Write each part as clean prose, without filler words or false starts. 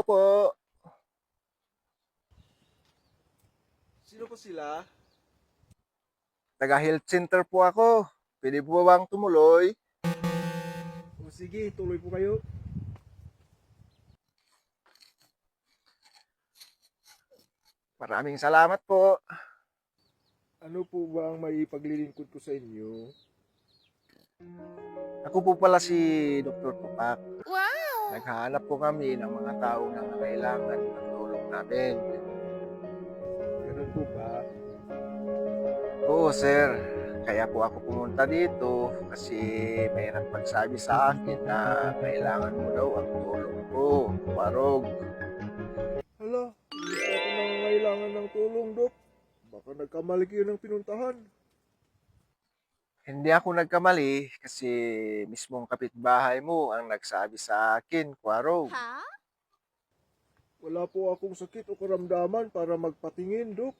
po. Sino po sila? Taga-health center po ako. Pwede po bang tumuloy? O sige, tuloy po kayo. Maraming salamat po. Ano po ba ang maipaglilingkod ko sa inyo? Ako po pala si Dr. Tupak. Wow! Naghahanap po kami ng mga taong nangangailangan ng tulong namin. Ganun po ba? Oo, sir. Kaya po ako pumunta dito kasi may nagpagsabi sa akin na kailangan mo daw ang tulong ko. Warog. Hala, hindi po ako nangangailangan ng tulong, Dok. Baka nagkamali kayo ng pinuntahan. Hindi ako nagkamali kasi mismong kapitbahay mo ang nagsabi sa akin, Warog. Ha? Wala po akong sakit o karamdaman para magpatingin, Dok.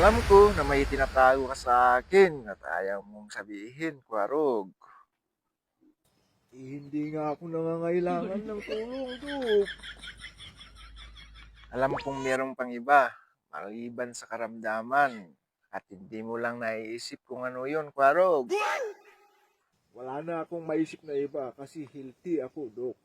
Alam ko na may tinatago ka sa akin at ayaw mong sabihin, Warog. Hindi nga ako nangangailangan ng tulong, Dok. Alam kong merong pang iba, maliban sa karamdaman. At hindi mo lang naiisip kung ano yun, Warog. Wala na akong maisip na iba kasi healthy ako, Dok.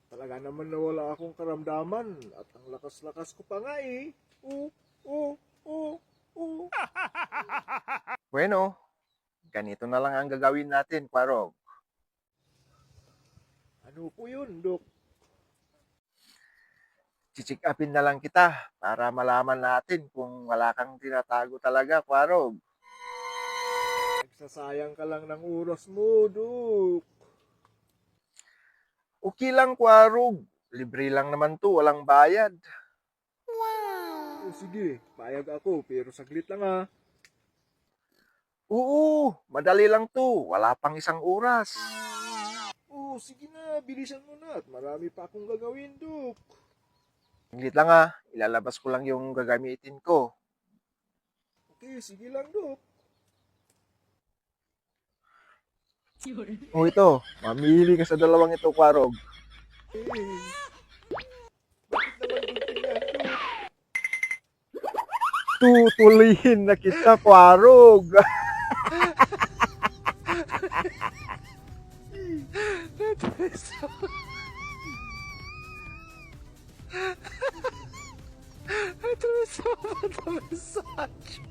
Talaga naman na wala akong karamdaman at ang lakas-lakas ko pa nga eh. Oo, oo, oo, oo. Bueno, ganito na lang ang gagawin natin, Warog. Ano po yun, Dok? Chichik upin na lang kita para malaman natin kung wala kang tinatago talaga, Warog. Nagsasayang ka lang ng oras mo, Dok. Okay lang, Warog. Libre lang naman to, walang bayad. Wow! O sige, payag ako pero saglit lang ah. Oo, madali lang to. Wala pang isang oras. Oo, sige na, bilisan mo na at marami pa akong gagawin, Dok. Saglit lang ilalabas ko lang yung gagamitin ko. Okay, sige lang, Dok. O ito, mamili ka sa dalawang ito, Warog. Eh, bakit naman gunting yan, Dok? Tutulihin na kita, Warog. Ito sa massage.